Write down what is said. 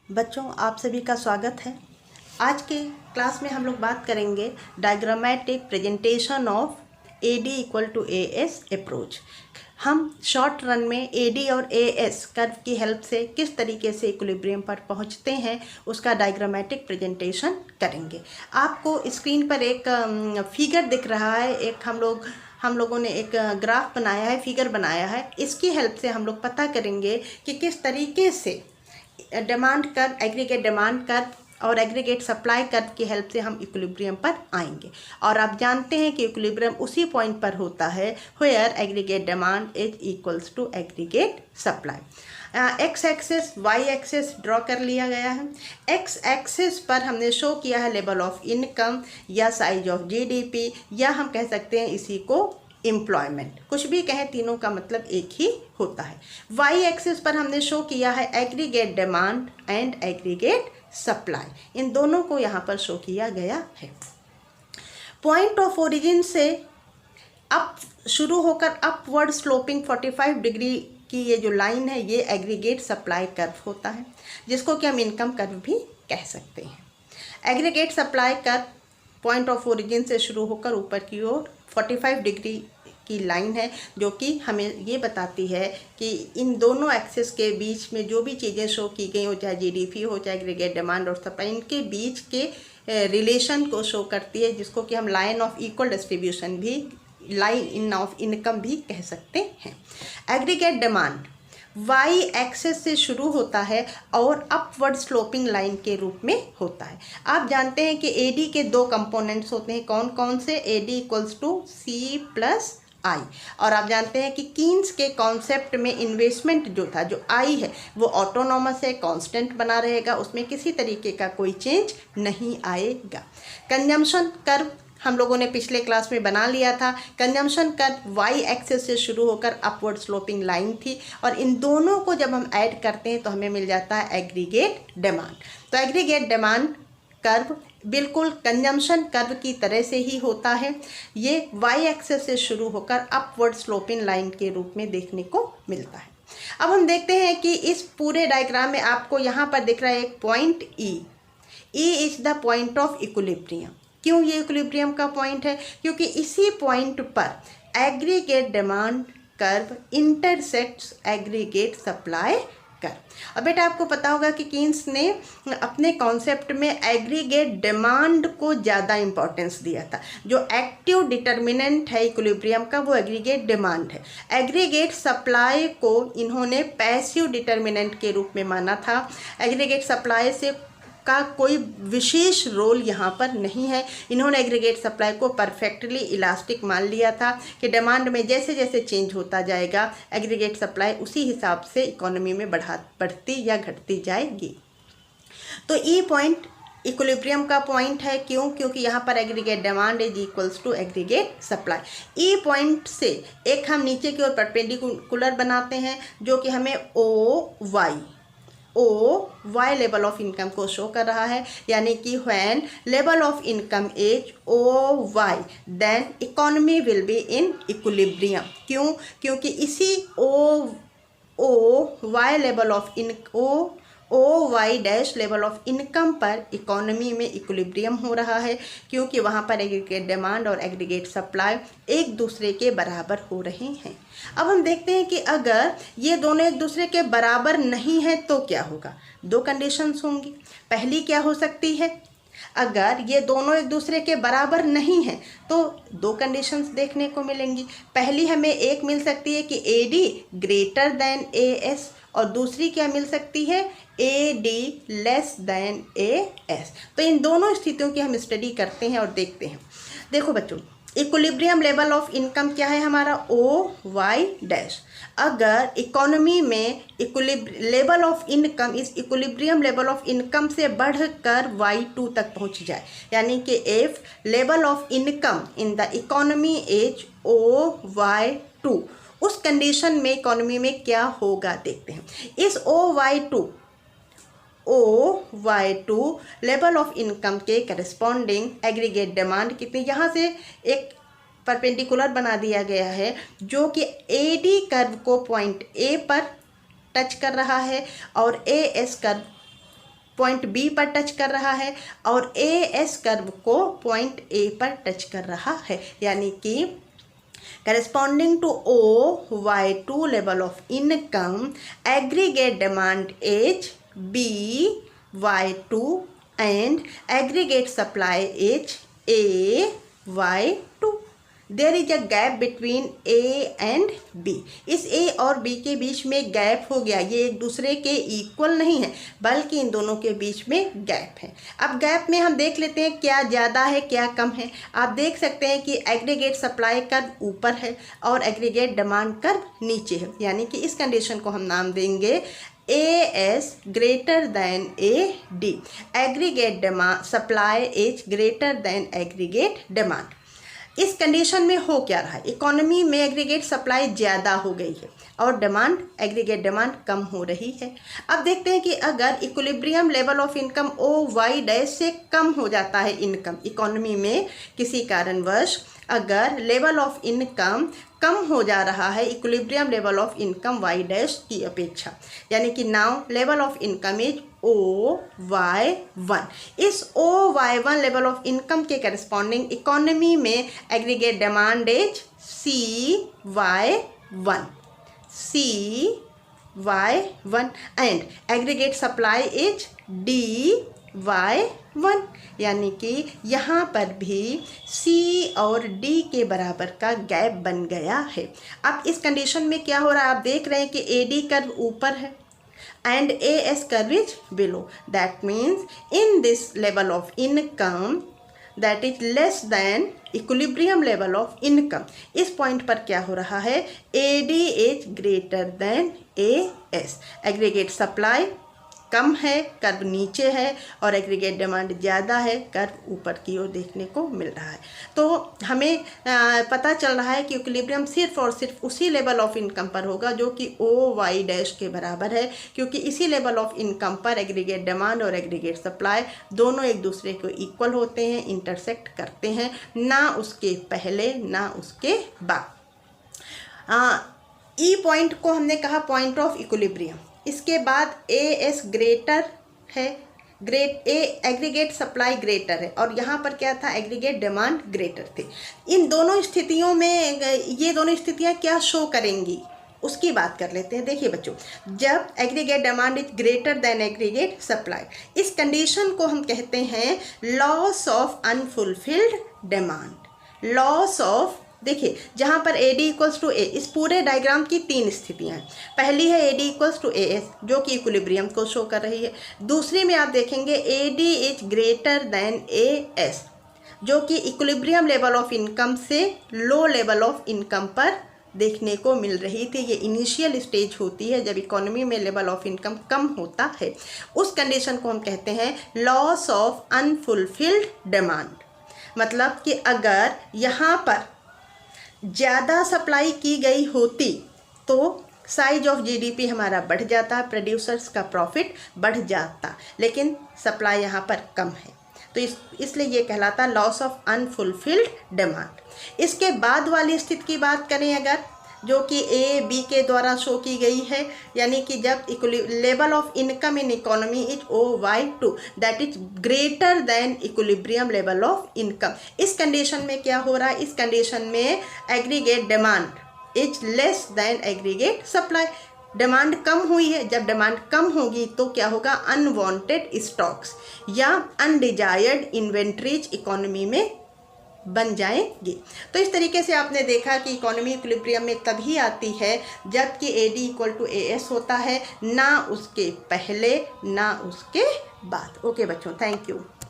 बच्चों, आप सभी का स्वागत है। आज के क्लास में हम लोग बात करेंगे diagrammatic presentation of AD equal to AS approach. हम शॉर्ट रन में AD और AS कर्व की हेल्प से किस तरीके से इक्विलिब्रियम पर पहुंचते हैं उसका डायग्रामेटिक प्रेजेंटेशन करेंगे। आपको स्क्रीन पर एक फिगर दिख रहा है। एक हम लोगों ने एक ग्राफ बनाया है, फिगर बनाया है। इसकी हेल्प से हम लोग पता करेंगे कि किस तरीके से demand curve, aggregate demand curve और एग्रीगेट सप्लाई कर्व की हेल्प से हम इक्विलिब्रियम पर आएंगे। और आप जानते हैं कि इक्विलिब्रियम उसी पॉइंट पर होता है where aggregate demand is equals to aggregate supply. X axis Y axis draw कर लिया गया है। एक्स एक्सिस पर हमने शो किया है लेवल ऑफ इनकम या साइज ऑफ GDP, या हम कह सकते हैं इसी को एम्प्लॉयमेंट। कुछ भी कहें, तीनों का मतलब एक ही होता है। वाई एक्सिस पर हमने शो किया है aggregate demand and aggregate supply. इन दोनों को यहाँ पर शो किया गया है। पॉइंट ऑफ ओरिजिन से अप शुरू होकर अपवर्ड स्लोपिंग 45 डिग्री की ये जो लाइन है, ये एग्रीगेट सप्लाई कर्व होता है, जिसको कि हम इनकम कर्व भी कह सकते हैं। Aggregate supply curve point of origin से शुरू होकर ऊपर की ओर 45 डिग्री की लाइन है, जो कि हमें ये बताती है कि इन दोनों एक्सिस के बीच में जो भी चीज़ें शो की गई हो, चाहे GDP हो, चाहे एग्रीगेट डिमांड और सप्लाई, इनके बीच के रिलेशन को शो करती है, जिसको कि हम लाइन ऑफ इक्वल डिस्ट्रीब्यूशन भी, लाइन इन ऑफ इनकम भी कह सकते हैं। एग्रीगेट डिमांड वाई एक्सिस से शुरू होता है और अपवर्ड स्लोपिंग लाइन के रूप में होता है। आप जानते हैं कि AD के दो कंपोनेंट्स होते हैं। कौन कौन से? AD equals to C plus I। और आप जानते हैं कि कीन्स के कॉन्सेप्ट में इन्वेस्टमेंट जो था, जो I है, वो ऑटोनॉमस है, कांस्टेंट बना रहेगा, उसमें किसी तरीके का कोई चेंज नहीं आएगा। कंजम्पशन कर्व हम लोगों ने पिछले क्लास में बना लिया था। कंजम्पशन कर्व वाई एक्सिस से शुरू होकर अपवर्ड स्लोपिंग लाइन थी, और इन दोनों को जब हम ऐड करते हैं तो हमें मिल जाता है एग्रीगेट डिमांड। तो एग्रीगेट डिमांड कर्व बिल्कुल कंजम्पशन कर्व की तरह से ही होता है। ये वाई एक्सिस से शुरू होकर अपवर्ड स्लोपिंग लाइन के रूप में देखने को मिलता है। अब हम देखते हैं कि इस पूरे डायग्राम में आपको यहाँ पर दिख रहा है एक point E is the point of equilibrium. क्यों ये इक्विलिब्रियम का पॉइंट है? क्योंकि इसी पॉइंट पर aggregate demand curve intersects aggregate supply curve. अब बेटा आपको पता होगा कि कीन्स ने अपने कॉन्सेप्ट में एग्रीगेट डिमांड को ज़्यादा इंपॉर्टेंस दिया था। जो एक्टिव डिटर्मिनेंट है इक्विलिब्रियम का, वो एग्रीगेट डिमांड है। एग्रीगेट सप्लाई को इन्होंने पैसिव डिटर्मिनेंट के रूप में माना था। एग्रीगेट सप्लाई से का कोई विशेष रोल यहाँ पर नहीं है। इन्होंने एग्रीगेट सप्लाई को परफेक्टली इलास्टिक मान लिया था कि डिमांड में जैसे जैसे चेंज होता जाएगा, एग्रीगेट सप्लाई उसी हिसाब से इकोनॉमी में बढ़ती या घटती जाएगी। तो ई पॉइंट इक्विलिब्रियम का पॉइंट है। क्यों? क्योंकि यहाँ पर aggregate demand is equals to aggregate supply. E point से एक हम नीचे की ओर परपेंडिकुलर बनाते हैं, जो कि हमें OY लेवल ऑफ इनकम को शो कर रहा है। यानी कि when level of income is OY then economy will be in equilibrium. क्यों? क्योंकि इसी OY level of OY dash level of income पर इकोनॉमी में इक्विलिब्रियम हो रहा है, क्योंकि वहाँ पर एग्रीगेट डिमांड और एग्रीगेट सप्लाई एक दूसरे के बराबर हो रहे हैं। अब हम देखते हैं कि अगर ये दोनों एक दूसरे के बराबर नहीं है तो क्या होगा। दो कंडीशंस होंगी। पहली क्या हो सकती है? अगर ये दोनों एक दूसरे के बराबर नहीं हैं तो दो कंडीशंस देखने को मिलेंगी। पहली हमें एक मिल सकती है कि AD ग्रेटर देन AS, और दूसरी क्या मिल सकती है? AD less than AS। तो इन दोनों स्थितियों की हम स्टडी करते हैं और देखते हैं। देखो बच्चों, इक्विलिब्रियम लेवल ऑफ इनकम क्या है हमारा? OY dash. अगर इकोनॉमी में लेवल ऑफ इनकम इस इक्विलिब्रियम लेवल ऑफ इनकम से बढ़कर Y2 तक पहुंच जाए, यानी कि if level of income in the economy is OY2, उस कंडीशन में इकोनॉमी में क्या होगा देखते हैं। इस OY2 लेवल ऑफ इनकम के करस्पॉन्डिंग एग्रीगेट डिमांड कितनी, यहाँ से एक परपेंडिकुलर बना दिया गया है जो कि AD कर्व को पॉइंट A पर टच कर रहा है और AS कर्व पॉइंट बी पर टच कर रहा है और ए एस कर्व को पॉइंट ए पर टच कर रहा है, यानी कि corresponding to OY2 level of income, aggregate demand is BY2 and aggregate supply is AY2. There is a gap between A and B. इस ए और बी के बीच में गैप हो गया, ये एक दूसरे के इक्वल नहीं है बल्कि इन दोनों के बीच में गैप है। अब गैप में हम देख लेते हैं क्या ज़्यादा है क्या कम है। आप देख सकते हैं कि एग्रीगेट सप्लाई कर्व ऊपर है और एग्रीगेट डिमांड कर्व नीचे है, यानी कि इस कंडीशन को हम नाम देंगे AS greater than AD। Aggregate demand supply is greater than aggregate demand. इस कंडीशन में हो क्या रहा है, इकोनॉमी में एग्रीगेट सप्लाई ज़्यादा हो गई है और डिमांड एग्रीगेट डिमांड कम हो रही है। अब देखते हैं कि अगर equilibrium level of income OY' से कम हो जाता है इनकम, इकोनॉमी में किसी कारणवश अगर लेवल ऑफ इनकम कम हो जा रहा है equilibrium level of income Y' की अपेक्षा, यानी कि now level of income is OY1। इस OY1 लेवल ऑफ इनकम के करस्पॉन्डिंग इकोनॉमी में aggregate demand is CY1 and aggregate supply is DY1, यानी कि यहाँ पर भी C और D के बराबर का गैप बन गया है। अब इस कंडीशन में क्या हो रहा है, आप देख रहे हैं कि AD कर्व ऊपर है and AS curve is below. That means in this level of income that is less than equilibrium level of income, इस पॉइंट पर क्या हो रहा है, AD is greater than AS। Aggregate supply कम है, कर्व नीचे है, और एग्रीगेट डिमांड ज़्यादा है, कर्व ऊपर की ओर देखने को मिल रहा है। तो हमें पता चल रहा है कि इक्विलिब्रियम सिर्फ और सिर्फ उसी लेवल ऑफ इनकम पर होगा जो कि OY' के बराबर है, क्योंकि इसी लेवल ऑफ इनकम पर एग्रीगेट डिमांड और एग्रीगेट सप्लाई दोनों एक दूसरे को इक्वल होते हैं, इंटरसेक्ट करते हैं, ना उसके पहले ना उसके बाद। ई पॉइंट को हमने कहा पॉइंट ऑफ इक्विलिब्रियम। इसके बाद AS ग्रेटर है, एग्रीगेट सप्लाई ग्रेटर है, और यहाँ पर क्या था, एग्रीगेट डिमांड ग्रेटर थे। इन दोनों स्थितियों में ये दोनों स्थितियाँ क्या शो करेंगी उसकी बात कर लेते हैं। देखिए बच्चों, जब aggregate demand is greater then aggregate supply, इस कंडीशन को हम कहते हैं loss of unfulfilled demand. Loss of, देखिए जहाँ पर AD इक्वल्स टू A, इस पूरे डायग्राम की तीन स्थितियाँ हैं। पहली है AD इक्वल्स टू AS जो कि इक्विलिब्रियम को शो कर रही है। दूसरी में आप देखेंगे AD is greater then AS जो कि इक्विलिब्रियम लेवल ऑफ इनकम से लो लेवल ऑफ इनकम पर देखने को मिल रही थी। ये इनिशियल स्टेज होती है जब इकोनॉमी में लेवल ऑफ इनकम कम होता है। उस कंडीशन को हम कहते हैं लॉस ऑफ अनफुलफिल्ड डिमांड। मतलब कि अगर यहाँ पर ज़्यादा सप्लाई की गई होती तो साइज ऑफ GDP हमारा बढ़ जाता, प्रोड्यूसर्स का प्रॉफिट बढ़ जाता, लेकिन सप्लाई यहाँ पर कम है, तो इसलिए ये कहलाता लॉस ऑफ अनफुलफिल्ड डिमांड। इसके बाद वाली स्थिति की बात करें अगर, जो कि AB के द्वारा शो की गई है, यानी कि जब level of income in economy is OY2 that is greater than equilibrium level of income. इस कंडीशन में क्या हो रहा है, इस कंडीशन में aggregate demand is less than aggregate supply. Demand कम हुई है, जब डिमांड कम होगी तो क्या होगा, अनवांटेड स्टॉक्स या अनडिजायर्ड इन्वेंट्रीज इकोनॉमी में बन जाएंगे। तो इस तरीके से आपने देखा कि इकोनॉमी इक्विलिब्रियम में तभी आती है जबकि AD इक्वल टू AS होता है, ना उसके पहले ना उसके बाद। ओके बच्चों, थैंक यू।